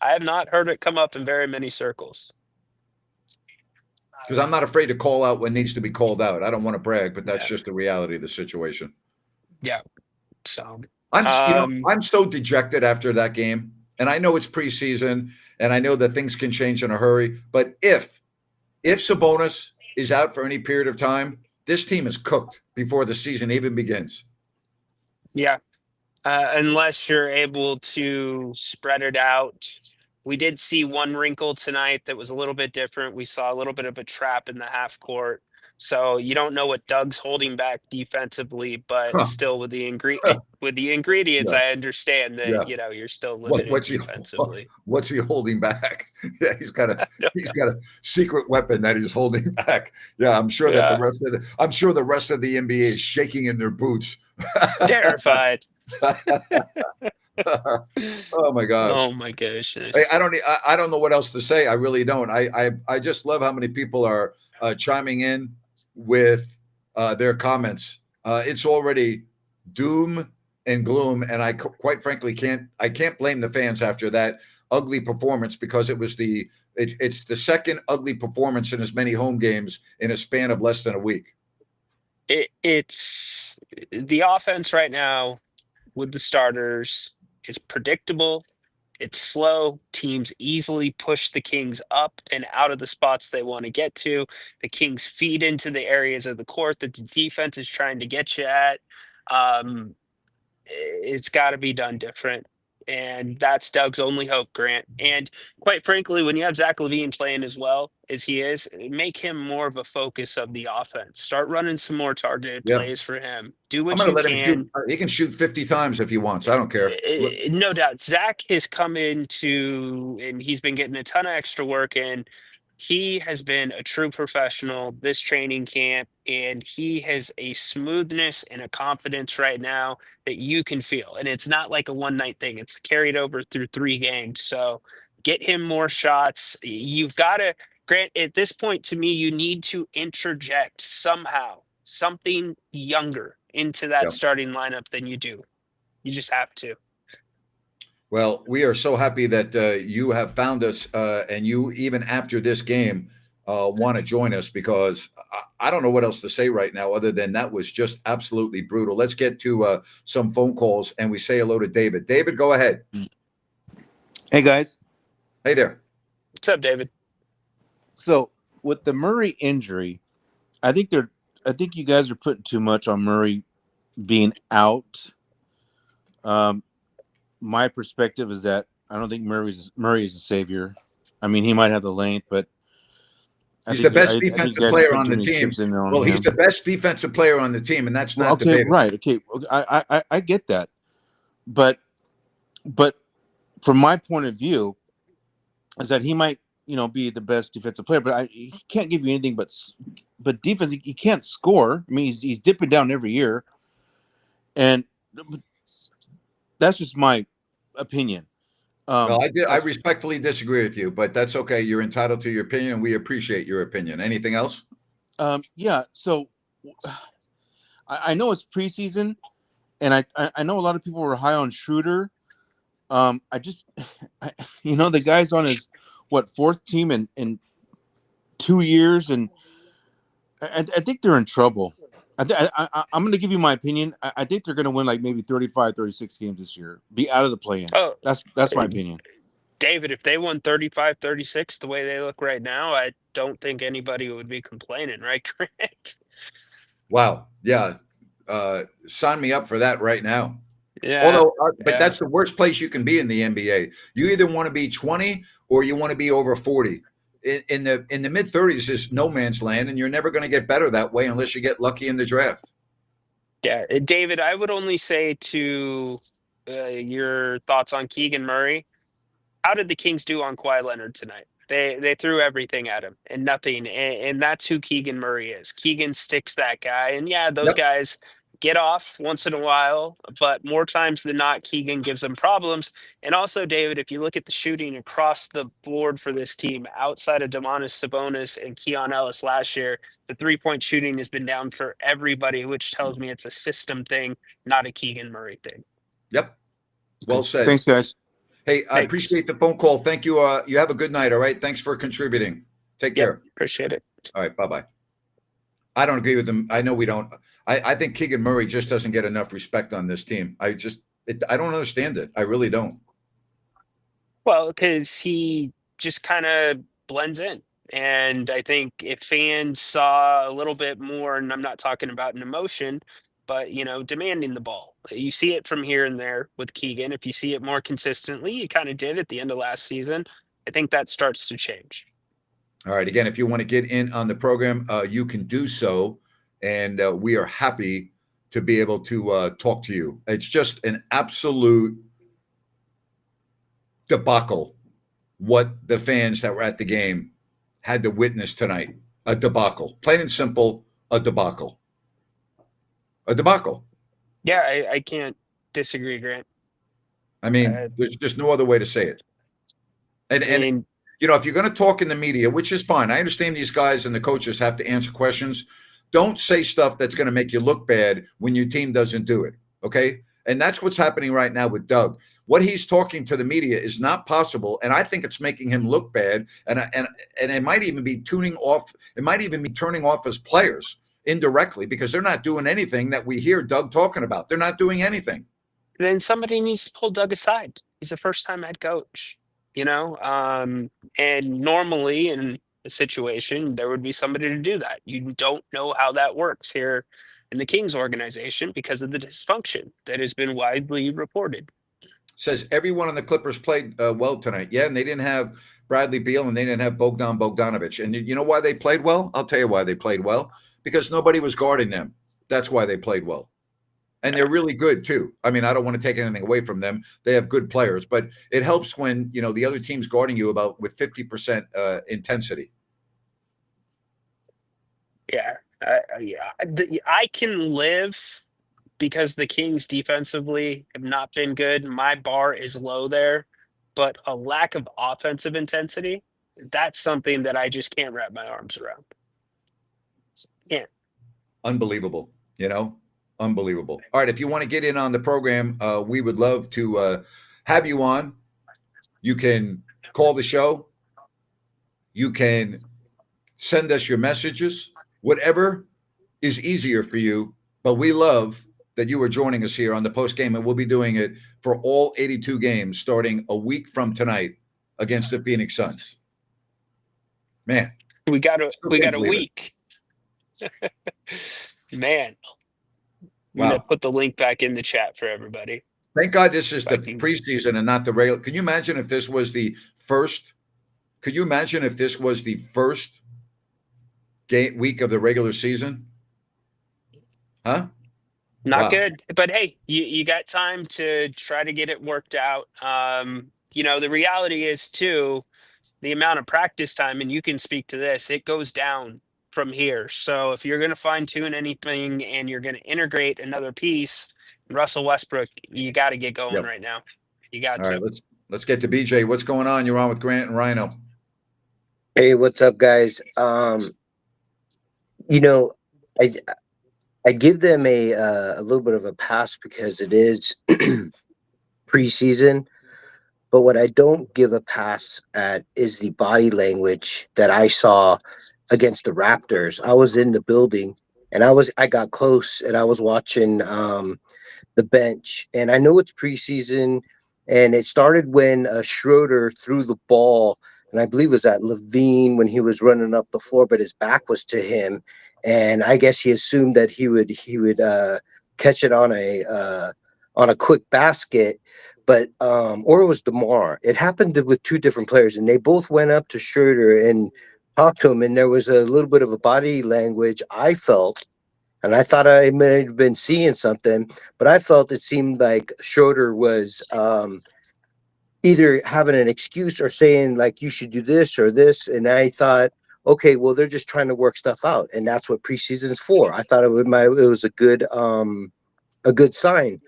D: I have not heard it come up in very many circles.
A: Because I'm not afraid to call out what needs to be called out. I don't want to brag, but that's just the reality of the situation.
D: Yeah. So
A: I'm so dejected after that game. And I know it's preseason, and I know that things can change in a hurry. But if Sabonis is out for any period of time, this team is cooked before the season even begins.
D: Yeah. Unless you're able to spread it out. We did see one wrinkle tonight that was a little bit different. We saw a little bit of a trap in the half court. So you don't know what Doug's holding back defensively, but still with the ingredients, I understand that you're still limited defensively.
A: What's he holding back? Yeah, he's got a secret weapon that he's holding back. Yeah, I'm sure that the rest of the NBA is shaking in their boots,
D: terrified.
A: Oh my gosh!
D: Oh my gosh!
A: I don't know what else to say. I really don't. I just love how many people are chiming in with their comments. It's already doom and gloom, and I quite frankly can't blame the fans after that ugly performance, because it's the second ugly performance in as many home games in a span of less than a week.
D: It's the offense right now with the starters is predictable. It's slow. Teams easily push the Kings up and out of the spots they want to get to. The Kings feed into the areas of the court that the defense is trying to get you at. It's got to be done different. And that's Doug's only hope, Grant. And quite frankly, when you have Zach LaVine playing as well as he is, make him more of a focus of the offense. Start running some more targeted plays for him. Do what you can.
A: Him shoot. He can shoot 50 times if he wants. I don't care.
D: No doubt. Zach has come into, and he's been getting a ton of extra work in. He has been a true professional this training camp, and he has a smoothness and a confidence right now that you can feel. And it's not like a one-night thing. It's carried over through 3 games. So get him more shots. You've got to, Grant, at this point, to me, you need to interject somehow something younger into that starting lineup than you do. You just have to.
A: Well, we are so happy that you have found us, and you, even after this game, want to join us, because I don't know what else to say right now other than that was just absolutely brutal. Let's get to some phone calls, and we say hello to David. David, go ahead.
E: Hey, guys.
A: Hey there.
D: What's up, David?
E: So with the Murray injury, I think you guys are putting too much on Murray being out. My perspective is that I don't think Murray is a savior. I mean, he might have the length, but
A: he's the best defensive player on the team. Well, he's the best defensive player on the team, and that's not debatable.
E: Right. Okay. I get that, but from my point of view, is that he might be the best defensive player, but he can't give you anything but defense. He can't score. I mean, he's dipping down every year, and that's just my opinion.
A: Well, I
E: that's-
A: respectfully disagree with you, but that's okay. You're entitled to your opinion, and we appreciate your opinion. Anything else?
E: Yeah. So I know it's preseason, and I know a lot of people were high on Schroeder. I just, the guy's on his fourth team in 2 years, and I think they're in trouble. I'm going to give you my opinion. I think they're going to win like maybe 35, 36 games this year. Be out of the play-in.
D: Oh,
E: That's my opinion.
D: David, if they won 35, 36 the way they look right now, I don't think anybody would be complaining, right, Grant?
A: Wow. Yeah. Sign me up for that right now.
D: Yeah.
A: Although, but
D: yeah.
A: that's the worst place you can be in the NBA. You either want to be 20 or you want to be over 40. In the mid 30s is no man's land, and you're never going to get better that way unless you get lucky in the draft.
D: Yeah, David, I would only say to your thoughts on Keegan Murray. How did the Kings do on Kawhi Leonard tonight? They threw everything at him and nothing, and that's who Keegan Murray is. Keegan sticks that guy, and yeah, those
A: Yep.
D: guys get off once in a while, but more times than not, Keegan gives them problems. And also, David, if you look at the shooting across the board for this team, outside of Domantas Sabonis and Keon Ellis last year, the 3-point shooting has been down for everybody, which tells me it's a system thing, not a Keegan Murray thing.
A: Yep. Well said.
E: Thanks, guys.
A: Hey, I
D: Thanks.
A: appreciate the phone call. Thank you. You have a good night. All right. Thanks for contributing. Take care.
D: Appreciate it.
A: All right. Bye-bye. I don't agree with them. I know we don't. I think Keegan Murray just doesn't get enough respect on this team. I don't understand it. I really don't.
D: Well, because he just kind of blends in. And I think if fans saw a little bit more, and I'm not talking about an emotion, but demanding the ball. You see it from here and there with Keegan. If you see it more consistently, you kind of did at the end of last season. I think that starts to change.
A: All right. Again, if you want to get in on the program, you can do so. And we are happy to be able to talk to you. It's just an absolute debacle what the fans that were at the game had to witness tonight. A debacle. Plain and simple, a debacle. A debacle.
D: Yeah, I can't disagree, Grant.
A: I mean, there's just no other way to say it. And if you're going to talk in the media, which is fine, I understand these guys and the coaches have to answer questions. Don't say stuff that's going to make you look bad when your team doesn't do it. Okay. And that's what's happening right now with Doug. What he's talking to the media is not possible. And I think it's making him look bad. And it might even be tuning off. It might even be turning off his players indirectly because they're not doing anything that we hear Doug talking about. They're not doing anything.
D: Then somebody needs to pull Doug aside. He's a first-time head coach, and normally in a situation, there would be somebody to do that. You don't know how that works here in the Kings organization because of the dysfunction that has been widely reported.
A: Says everyone on the Clippers played well tonight. Yeah, and they didn't have Bradley Beal and they didn't have Bogdan Bogdanovic. And you know why they played well? I'll tell you why they played well. Because nobody was guarding them. That's why they played well. And they're really good, too. I mean, I don't want to take anything away from them. They have good players. But it helps when, the other team's guarding you with 50% intensity.
D: Yeah. I can live because the Kings defensively have not been good. My bar is low there. But a lack of offensive intensity, that's something that I just can't wrap my arms around. Can't.
A: Unbelievable, Unbelievable. All right, if you want to get in on the program, we would love to have you on. You can call the show. You can send us your messages, whatever is easier for you. But we love that you are joining us here on the Postgame, and we'll be doing it for all 82 games starting a week from tonight against the Phoenix Suns. Man,
D: we got a week. Man. I'm going to put the link back in the chat for everybody.
A: Thank God this is the preseason and not the regular. Can you imagine if this was the first? Could you imagine if this was the first week of the regular season? Huh?
D: Not good. But hey, you got time to try to get it worked out. The reality is too, the amount of practice time, and you can speak to this, it goes down from here. So if you're going to fine tune anything and you're going to integrate another piece, Russell Westbrook, you got to get going right now. You got to.
A: All right, Let's get to BJ. What's going on? You're on with Grant and Rhino.
F: Hey, what's up, guys? You know, I I give them a little bit of a pass because it is preseason. But what I don't give a pass at is the body language that I saw against the Raptors. I was in the building and I got close and I was watching the bench. And I know it's preseason, and it started when Schroeder threw the ball, and I believe it was at Levine when he was running up the floor, but his back was to him, and I guess he assumed that he would catch it on a quick basket. But or it was DeMar. It happened with two different players, and they both went up to Schroeder and talked to him, and there was a little bit of a body language I felt, and I thought I may have been seeing something, but I felt it seemed like Schroeder was either having an excuse or saying like you should do this or this, and I thought, okay, well they're just trying to work stuff out, and that's what preseason's for. I thought it was a good sign.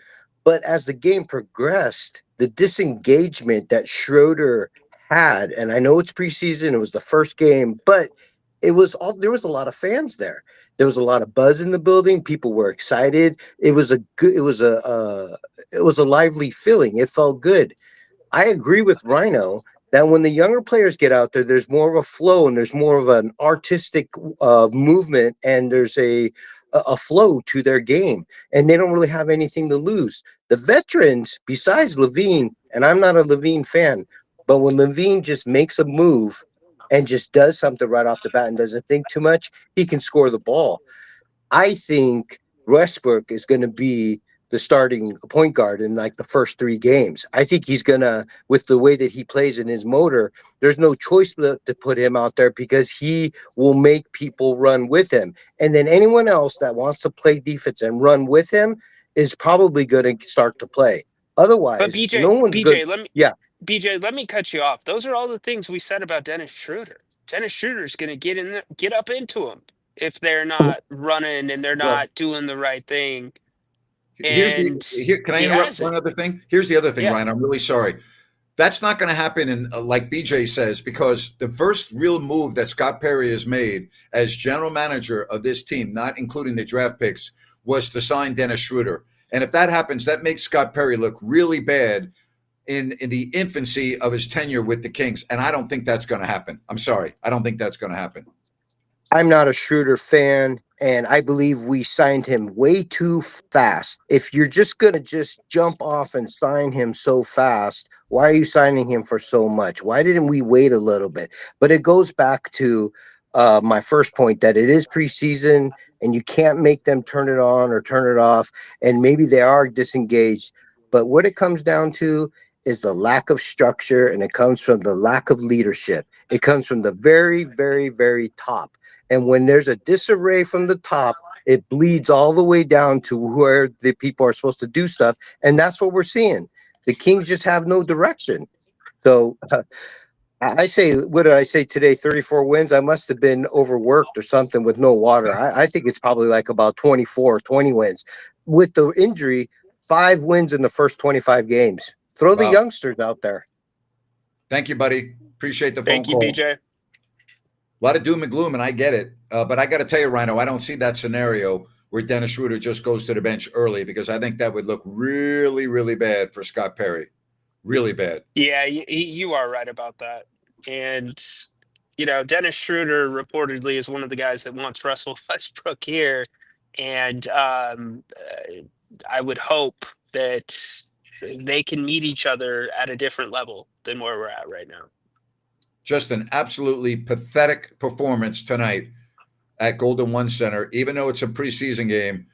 F: But as the game progressed, the disengagement that Schroeder had, and I know it's preseason, it was the first game, but there was a lot of fans there. There was a lot of buzz in the building. People were excited. It was a lively feeling. It felt good. I agree with Rhino that when the younger players get out there, there's more of a flow and there's more of an artistic movement, and there's a flow to their game, and they don't really have anything to lose. The veterans, besides Levine, and I'm not a Levine fan, but when Levine just makes a move and just does something right off the bat and doesn't think too much, he can score the ball. I think Westbrook is going to be the starting point guard in like the first three games. I think he's going to, with the way that he plays in his motor, there's no choice but to put him out there because he will make people run with him. And then anyone else that wants to play defense and run with him is probably going to start to play.
D: But
F: Otherwise, no one's good. Yeah.
D: BJ, let me cut you off. Those are all the things we said about Dennis Schroeder. Dennis Schroeder's going to get up into him if they're not running and they're
A: Well,
D: not doing the right thing.
A: Can I interrupt one other thing? Here's the other thing,
D: Yeah.
A: Ryan. I'm really sorry. That's not going to happen in like BJ says, because the first real move that Scott Perry has made as general manager of this team, not including the draft picks, was to sign Dennis Schroeder. And if that happens, that makes Scott Perry look really bad in the infancy of his tenure with the Kings. And I don't think that's going to happen. I'm sorry. I don't think that's going to happen.
F: I'm not a Schroeder fan, and I believe we signed him way too fast. If you're just going to just jump off and sign him so fast, why are you signing him for so much? Why didn't we wait a little bit? But it goes back to my first point that it is preseason, and you can't make them turn it on or turn it off, and maybe they are disengaged. But what it comes down to is the lack of structure, and it comes from the lack of leadership. It comes from the very, very, very top. And when there's a disarray from the top, it bleeds all the way down to where the people are supposed to do stuff. And that's what we're seeing. The Kings just have no direction. So I say, what did I say today? 34 wins. I must have been overworked or something with no water. I think it's probably like about 24, 20 wins. With the injury, 5 wins in the first 25 games. Throw the youngsters out there.
A: Thank you, buddy. Appreciate the phone
D: Thank you,
A: call.
D: BJ.
A: A lot of doom and gloom, and I get it. But I got to tell you, Rhino, I don't see that scenario where Dennis Schroeder just goes to the bench early, because I think that would look really, really bad for Scott Perry. Really bad.
D: Yeah, you are right about that. And, Dennis Schroeder reportedly is one of the guys that wants Russell Westbrook here. And I would hope that they can meet each other at a different level than where we're at right now.
A: Just an absolutely pathetic performance tonight at Golden One Center. Even though it's a preseason game,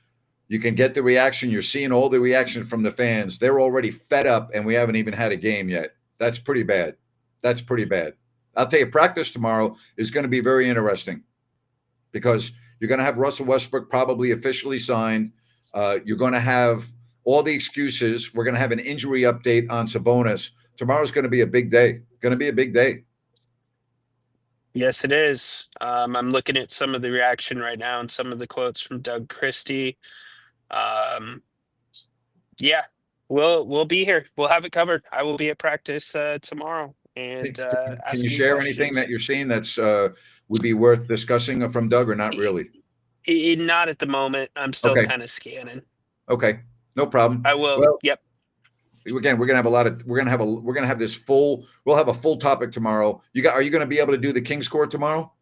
A: you can get the reaction. You're seeing all the reaction from the fans. They're already fed up, and we haven't even had a game yet. That's pretty bad. That's pretty bad. I'll tell you, practice tomorrow is going to be very interesting, because you're going to have Russell Westbrook probably officially signed. You're going to have all the excuses. We're going to have an injury update on Sabonis. Tomorrow's going to be a big day. Going to be a big day.
D: Yes, it is. I'm looking at some of the reaction right now and some of the quotes from Doug Christie. Yeah, We'll be here. We'll have it covered. I will be at practice tomorrow and
A: Can you
D: asking
A: share anything
D: questions.
A: that you're seeing that's would be worth discussing from Doug, or not really?
D: Not at the moment. I'm still
A: Okay.
D: kind of scanning.
A: Okay, no problem.
D: I will.
A: Well,
D: Yep.
A: again, we're gonna have this full. We'll have a full topic tomorrow. Are you gonna be able to do the King's Court tomorrow?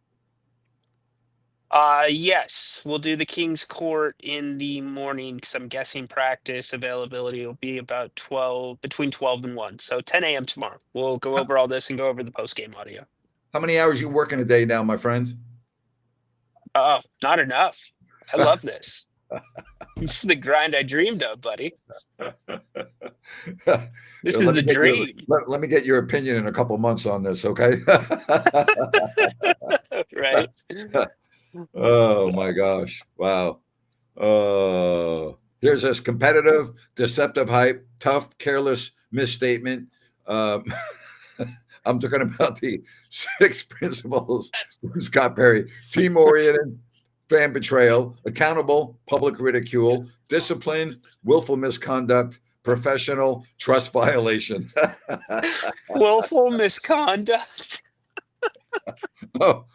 D: Yes, we'll do the King's Court in the morning because I'm guessing practice availability will be about between 12 and 1. So 10 a.m. tomorrow. We'll go over all this and go over the post-game audio.
A: How many hours you working a day now, my friend?
D: Oh, not enough. I love this. This is the grind I dreamed of, buddy. This is the dream.
A: Let me get your opinion in a couple months on this, okay?
D: Right.
A: Oh my gosh. Wow. Here's this competitive, deceptive hype, tough, careless misstatement. I'm talking about the 6 principles from Scott Perry: team-oriented, fan betrayal, accountable, public ridicule, discipline, willful misconduct, professional, trust violation.
D: Willful misconduct.
A: Oh.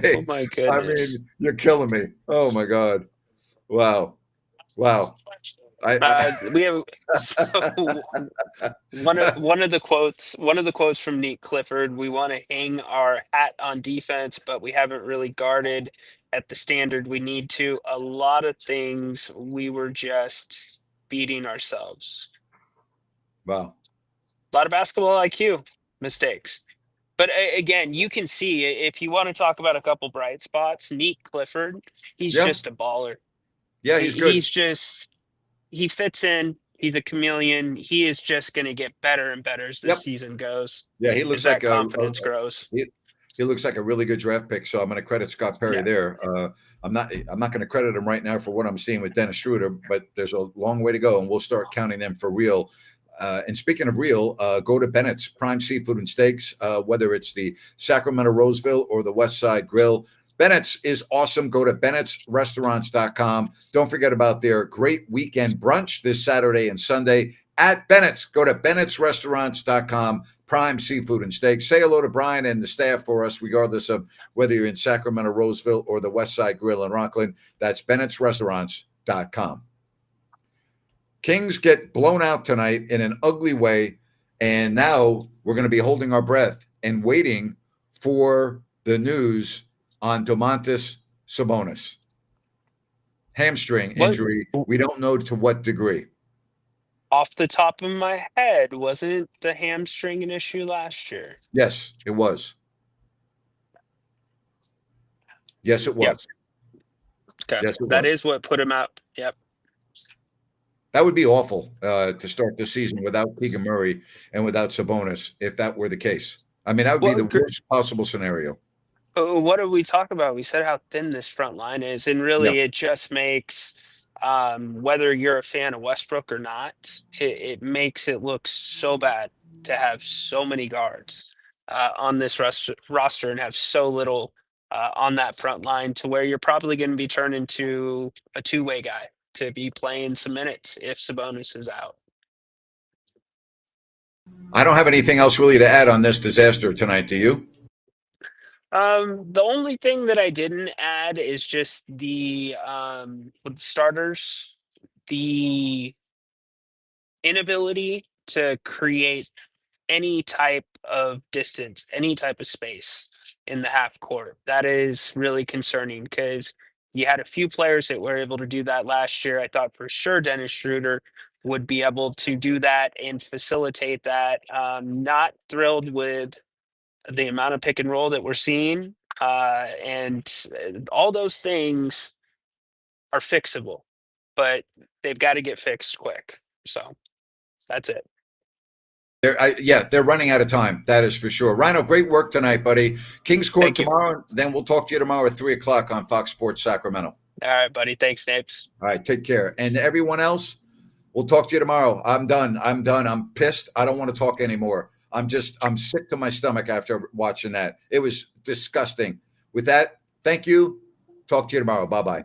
A: Hey,
D: Oh my goodness.
A: you're killing me. Oh my God. Wow.
D: We have one of the quotes from Nate Clifford. We want to hang our hat on defense, but we haven't really guarded at the standard we need to. A lot of things we were just beating ourselves.
A: Wow.
D: A lot of basketball IQ mistakes. But again, you can see if you want to talk about a couple bright spots, Nate Clifford, he's just a baller.
A: Yeah, he's good.
D: He fits in. He's a chameleon. He is just going to get better and better as the season goes.
A: Yeah, he looks
D: as
A: like
D: that confidence grows.
A: He looks like a really good draft pick. So I'm going to credit Scott Perry there. I'm not going to credit him right now for what I'm seeing with Dennis Schroeder, but there's a long way to go, and we'll start counting them for real. And speaking of real, go to Bennett's Prime Seafood and Steaks, whether it's the Sacramento Roseville or the West Side Grill. Bennett's is awesome. Go to bennettsrestaurants.com. Don't forget about their great weekend brunch this Saturday and Sunday at Bennett's. Go to bennettsrestaurants.com. Prime Seafood and Steaks. Say hello to Brian and the staff for us, regardless of whether you're in Sacramento, Roseville, or the West Side Grill in Rockland. That's bennettsrestaurants.com. Kings get blown out tonight in an ugly way, and now we're going to be holding our breath and waiting for the news on Domantas Sabonis. Hamstring injury. We don't know to what degree.
D: Off the top of my head, wasn't the hamstring an issue last year?
A: Yes, it was. Yes, it was.
D: Yep. Okay.
A: Yes, it
D: that
A: was.
D: is what put him out. Yep.
A: That would be awful to start the season without Keegan Murray and without Sabonis, if that were the case. I mean, that would be the worst possible scenario.
D: What did we talk about? We said how thin this front line is, and really it just makes whether you're a fan of Westbrook or not, it makes it look so bad to have so many guards on this roster and have so little on that front line, to where you're probably going to be turned into a two-way guy to be playing some minutes if Sabonis is out.
A: I don't have anything else really to add on this disaster tonight. Do you?
D: The only thing that I didn't add is just the with the starters, the inability to create any type of distance, any type of space in the half court. That is really concerning because you had a few players that were able to do that last year. I thought for sure Dennis Schroeder would be able to do that and facilitate that. Not thrilled with the amount of pick and roll that we're seeing, and all those things are fixable, but they've got to get fixed quick. So that's it.
A: They're running out of time. That is for sure. Rhino, great work tonight, buddy. King's Court tomorrow. Then we'll talk to you tomorrow at 3:00 on Fox Sports Sacramento.
D: All right, buddy. Thanks, Napes.
A: All right, take care. And everyone else, we'll talk to you tomorrow. I'm done. I'm pissed. I don't want to talk anymore. I'm sick to my stomach after watching that. It was disgusting. With that, thank you. Talk to you tomorrow. Bye-bye.